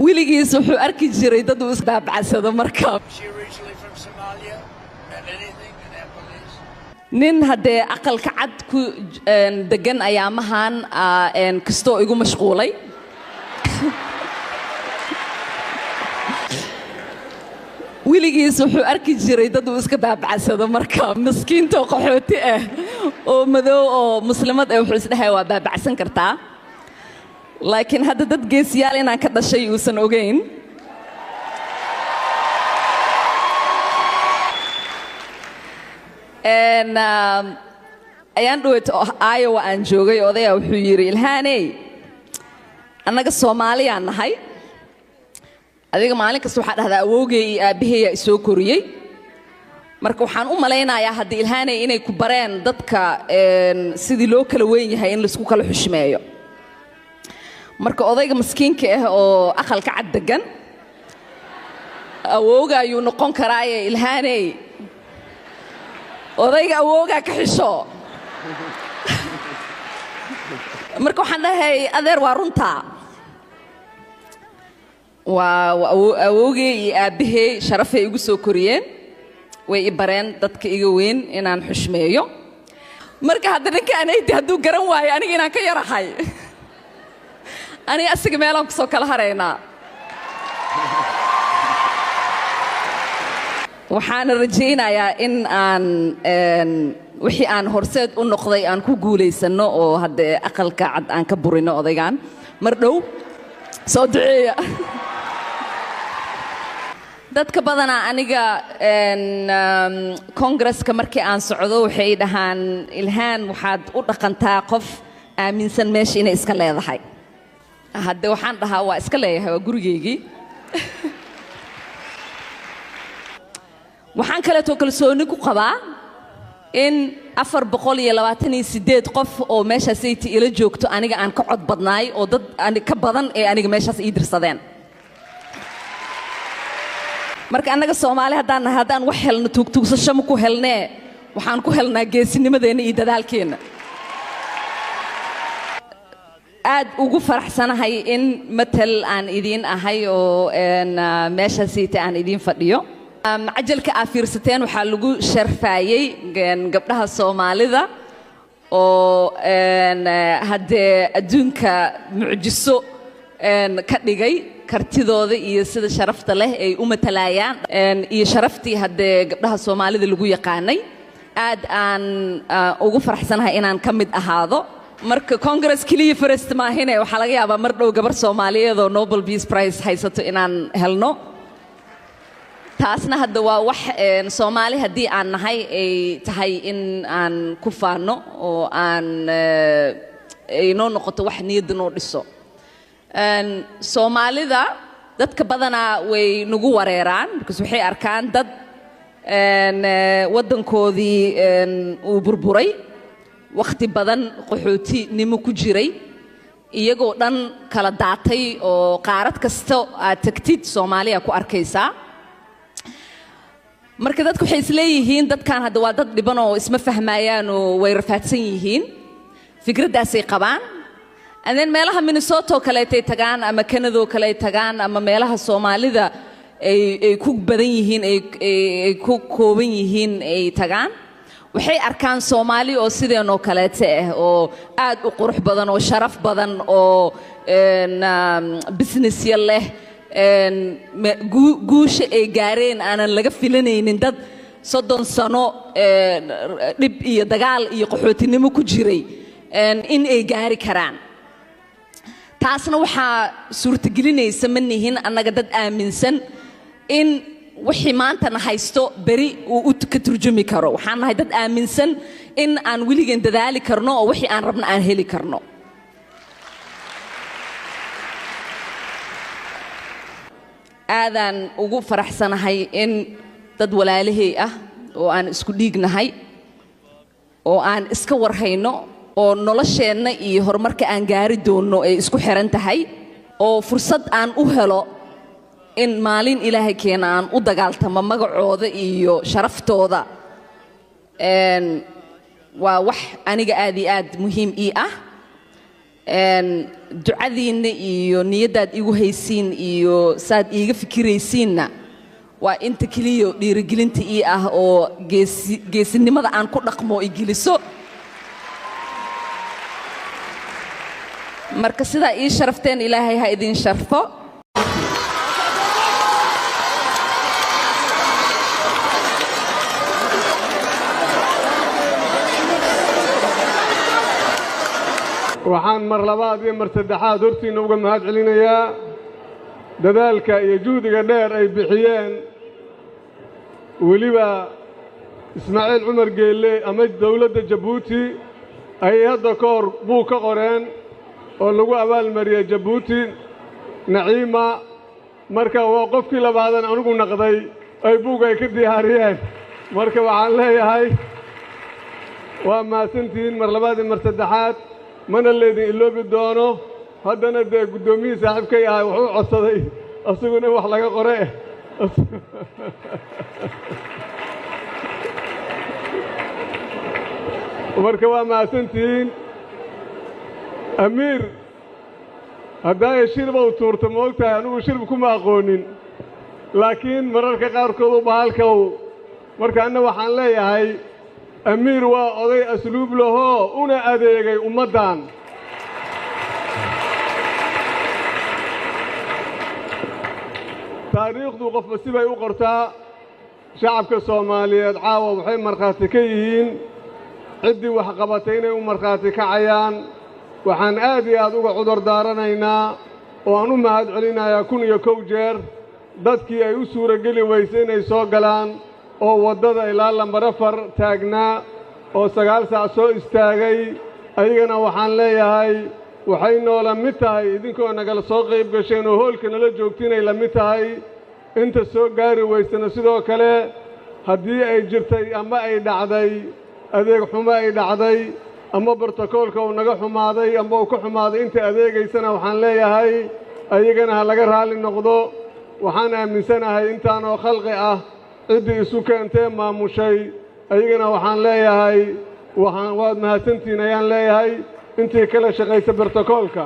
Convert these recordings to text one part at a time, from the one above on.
wiligiis wuxuu arki jiray dad uu isbaabcadsado markaa nin haddee aqalka cad ku degan ayaamahan kastoo igu mashquulay wiligiis wuxuu arki jiray dad uu iska baabcadsado markaa miskiinta qaxooti ah oo madow oo muslimad ah wuxuu isdhahay waa baabacsan kartaa laakiin hadda dad geesiyaal inaan ka dhashay uusan ogeyn ayaan dhaweyt Iowa aan joogay odaya wuxuu yiri Ilhaaney annaga Soomaaliyaan nahay adiga maalin kasta waxa dhahdaa awowgay iyo aabbahay soo koriyay marka waxaan u maleynayaa haddii Ilhaaney inay ku bareen dadka sidii loo kala weyn yahay in la isku kala xushmeeyo marka odayga miskiinka ah oo aqalka cad degan awowga ayuu noqon karaa Ilhaaney odayga awowga ka xisho marka waxaan dhahay adeer waa runta awowgay iyo aabbahay sharafay igu soo koriyeen way i bareen dadka iga weyn inaan xushmeeyo marka hadda ninka anayti hadduu garan waayo aniga inaan ka yarahay aniga asiga meelaan kusoo kala haraynaa waxaan rajaynayaa in aan wixii aan horseed u noqday aan ku guulaysano oo hadda aqalka cad aan ka burino odaygan mar dhow soo duceeya dadka badana aniga Congress-ka markii aan socdo waxay dhahaan Ilhaan waxaad u dhaqantaa qof aaminsan meesha inay iska leedahay hadda waxaan dhahaa waa iska leeyahay waa gurigeygii waxaan kale too kalsooni ku qabaa in 428 qof oo meeshaasaytii ila joogto aniga aan ka cod badnaay oo dad ka badan ee aniga meeshaas ii dirsadeen marka annaga Soomaali haddaan wax helno tuugtuugsasho ma ku helnee waxaan ku helnaa geesinimadeena iyo dadaalkeena aad ugu faraxsanahay in matal aan idiin ahay oo meeshaasaytii aan idiin fadhiyo macajalka aad fiirsateen waxaa lagu sharfaayay gabdhaha Soomaalida oo haddee adduunka mucjiso ka dhigay kartidooda iyo sida sharafta leh ay u matalayaan iyo sharaftii haddee gabdhaha Soomaalida lagu yaqaanay aad aan ugu faraxsanahay inaan ka mid ahaado marka Congress kaliya first maahine waxaa laga yaabaa mar dhow gabar Soomaaliyeed oo Nobel Peace Prize haysato inaan helno taasna hadda waa wax Soomaali haddii aan nahay ay tahay in aan ku faano oo aan ay noo noqoto wax niyadda noo dhiso Soomaalida dadka badanaa way nagu wareeraan because waxay arkaan dad waddankoodii uu burburay waqti badan qaxootinimo ku jiray iyagoo dhan kala daatay oo qaarad kasta aad tagtid Soomaaliya ku arkaysaa marka dadku waxay isleeyihiin dadkan hadda waa dad dhiban oo isma fahmayaan oo way rafaadsan yihiin fikradaasay qabaan adeen meelaha Minnesota kale ay tagaan ama Canada kale ay tagaan ama meelaha Soomaalida ay ku badan yihiin ay ku kooban yihiin ay tagaan waxay arkaan Soomaali oo sideen oo kale ah oo aad u qurux badan oo sharaf badan oo business leh guusha ay gaareen aanan laga filanaynin dad 30 sano dhib iyo dagaal iyo qaxootinimo ku jiray in ay gaari karaan taasna waxaa suurtagelinaysa manihin annaga dad aaminsan in wixii maanta na haysto bari uu ka turjumi karo waxaan nahay dad aaminsan in aan wiligan dadaali karno oo wixii aan rabno aan heli karno aadaan ugu faraxsanahay in dad walaalahay ah oo aan isku dhiignahay oo aan iska warhayno oo nolosheenna iyo horumarka aan gaari doono ay isku xiran tahay oo fursad aan u helo in maalin Ilaahay keena aan u dagaaltamo magacooda iyo sharaftooda waa wax aniga aad iyo aad muhiim ii ah ducadiinna iyo niyadaad igu haysiin iyo saad iiga fikiraysiinna waa inta kaliya dhiirigelinta ii ah oo geesinimada aan ku dhaqmo igeliso marka sidaa ii sharafteen ilaahay ha idin sharfo waxaan mar labaad iyo mar saddexaad hortiina uga mahad celinayaa dadaalka iyo juhdiga dheer ay bixiyeen weliba Ismaaciil Cumar Geelle ama dawladda Jabuuti ay hadda ka hor buu ka qoreen oo lagu abaalmariyay Jabuuti Naciima marka waa qofkii labaadan anigu naqday ay buugay ka diyaariyeen marka waxaan leeyahay waa maasantiin mar labaad iyo mar saddexaad mana leedin iloobi doono haddana dee guddoomiye saaxiibkay ahay wuxuu codsaday asaguna wax laga qore marka waa maasantiin amiir haddaa shirba u tuurta ma ogtahay anigu shirb kuma aqoonin laakiin mararka qaarkood u bahalkow marka anna waxaan leeyahay amiir waa oday asluub lahoo una adeegay ummaddan taariikhdu qofba sibay u qortaa shacabka Soomaaliyeed caawa waxay markhaati ka yihiin ciddii wax qabatay inay u markhaati kacayaan waxaan aad iyo aad uga cudur daaranaynaa oo aan u mahad celinayaa 1,000 jeer dadkii ay u suurageli weysay inay soo galaan oo waddada ilaa lambar 4 taagnaa oo 9 saac soo istaagay ayagana waxaan leeyahay waxay noola mid tahay idinkoo nagala soo qayb gasheen oo hoolka nala joogtinay la mid tahay inta soo gaari weysana sidoo kale haddii ay jirtay ama ay dhacday adeeg xumo ay dhacday ama bartakoolka uu naga xumaaday ama uu ka xumaaday inta adeegaysana waxaan leeyahay ayagana ha laga raali noqdo waxaan aaminsanahay intaanoo khalqi ah ciddii isu keentee maamushay ayagana waxaan leeyahay waad mahadsantiin ayaan leeyahay intii kala shaqaysa bartakoolka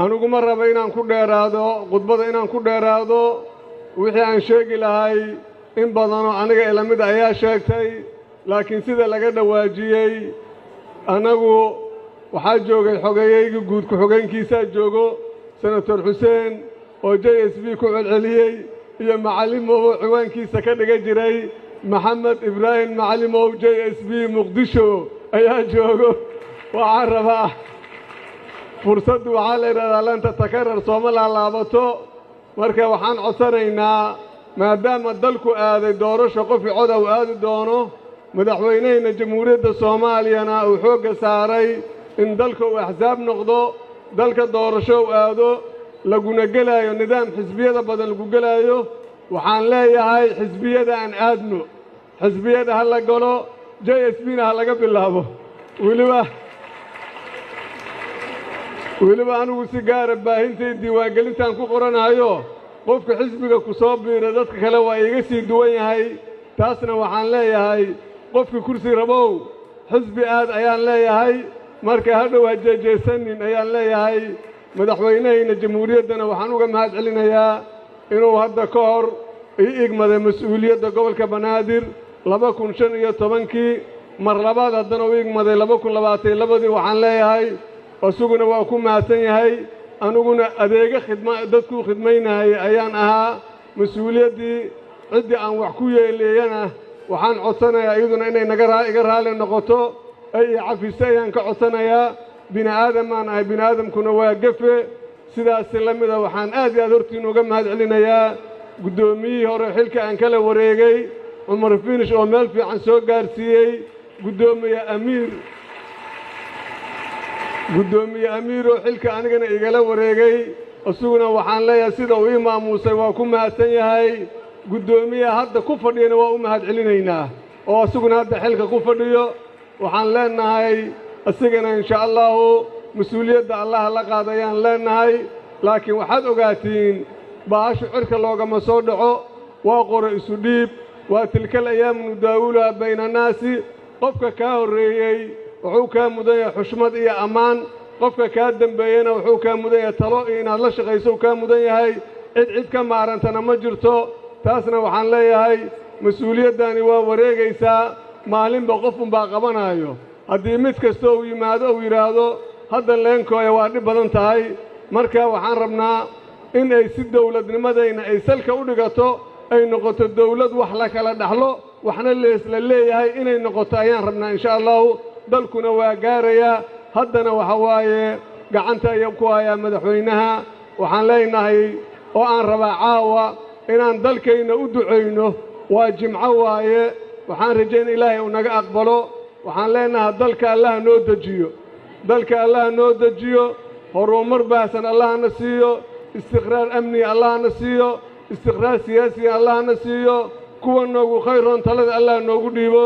aniguma raba inaan ku dheeraado khudbada inaan ku dheeraado wixii aan sheegi lahay in badanoo aniga ilamid ayaa sheegtay laakiin sida laga dhawaajiyey anagu waxaa joogay xogeeyaygii guud ku-xogeenkiisaa joogo senator xuseen oo JSB ku celceliyey iyo macallimow ciwaankiisa ka dhiga jiray maxamed ibraahim macallimow JSB muqdisho ayaa joogo waxaan rabaa fursaddu waxaa la yidhahdaa lanta takarar sooma laalaabato marka waxaan codsanaynaa maadaama dalku aaday doorasho qofkii cod uu aadi doono madaxweynahayna jamhuuriyadda Soomaaliyana uu xoogga saaray in dalka uu axsaab noqdo dalka doorasho uu aado laguna gelaayo nidaam xisbiyada badan lagu gelaayo waxaan leeyahay xisbiyada aan aadno xisbiyada ha la galo JSB-na ha laga bilaabo weliba anigu si gaara baahintii diiwaangelintaan ku qoranayo qofka xisbiga ku soo biira dadka kale waa iga sii duwan yahay taasna waxaan leeyahay qofka kursi rabow xisbi aad ayaan leeyahay marka hadhow ha jeejeesanin ayaan leeyahay madaxweynahayna jamhuuriyaddana waxaan uga mahad celinayaa inuu hadda ka hor ii igmaday mas-uuliyadda gobolka Banaadir 2015kii mar labaad haddana uu igmaday 2022 waxaan leeyahay asuguna waa ku mahadsan yahay aniguna adeega dadku khidmaynahay ayaan ahaa mas-uuliyaddii ciddii aan wax ku yeeleeyana waxaan codsanayaa iyaduna inay iga raali noqoto ay cafisa ayaan ka codsanayaa bini aadamaan ahay bini aadamkuna waa gafe sidaas la mid ah waxaan aad iyo aad hortiin uga mahad celinayaa guddoomiyihii hore xilka aan kala wareegay Cumar Finish oo meel fiican soo gaarsiiyey guddoomiye amiir oo xilka anigana igala wareegay asuguna waxaan leeyahay sida uu ii maamuusay waa ku mahadsan yahay guddoomiyaha hadda ku fadhiyana waa u mahad celinaynaa oo asuguna hadda xilka ku fadhiyo waxaan leenahay asigana insha allahu mas-uuliyadda allah la qaadayaan leenahay laakiin waxaad ogaatiin baashu cirka loogama soo dhaco waa qoro isu dhiib waa tilkal ayaamu nudaawuluhaa bayna annaasi qofka kaa horreeyey wuxuu kaa mudan yahay xushmad iyo ammaan qofka kaa dambeeyana wuxuu kaa mudan yahay talo iyo inaad la shaqayso kaa mudan yahay cid ka maarantana ma jirto taasna waxaan leeyahay mas-uuliyaddani waa wareegaysaa maalinba qofunbaa qabanayo haddii mid kasta uu yimaado uu yidhaahdo hadda leenkooya waa dhib badan tahay marka waxaan rabnaa in ay si dawladnimadayna ay salka u dhigato ay noqoto dawlad wax la kala dhaxlo waxna leesla leeyahay inay noqoto ayaan rabnaa insha allahu dalkuna waa gaarayaa haddana waxa waaye gacanta ayaan ku hayaa madaxweynaha waxaan leenahay oo aan rabaa caawa inaan dalkayna u ducayno waa jimco waaye waxaan rajayn ilaahay uu naga aqbalo waxaan leenahay dalka allaha noo dejiyo dalka allaha noo dejiyo horumar baahsan allahna siiyo istiqraar amni allahna siiyo istiqraar siyaasi allahna siiyo kuwa noogu khayroon talada allah noogu dhiibo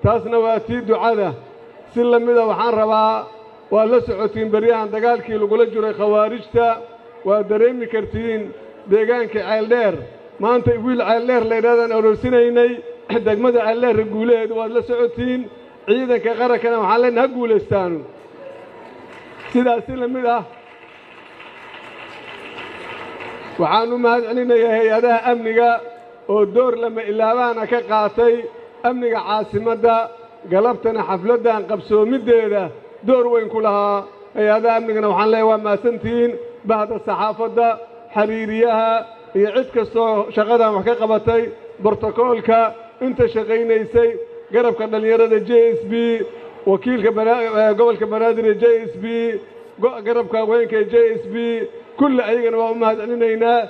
taasna waa tii ducada si lamida waxaan rabaa waa la socotiin baryahan dagaalkii lagula jiray khawaarijta waa dareemi kartiin deegaanka ceeldheer maanta wiil ceeldheer la yidhahdaan aroosinaynay degmada ceeldheer guulaheedu waad la socotiin ciidanka qarankana waxaan leenahay ha guulaystaan sidaas si lamid ah waxaan u mahad celinayaa hay-adaha amniga oo door lama ilaabaana ka qaatay amniga caasimadda galabtana xafladdan qabsoomiddeeda door weyn ku lahaa hay-adaha amnigana waxaan leeyahay waa mahadsantihiin bahda saxaafadda xiriiriyaha iyo cid kastoo shaqadan wax ka qabatay brotokoolka inta shaqaynaysay garabka dhallinyarada JSB wakiilka gobolka banaadir JSB garabka haweenka JSB kulli ayagana waa u mahad celinaynaa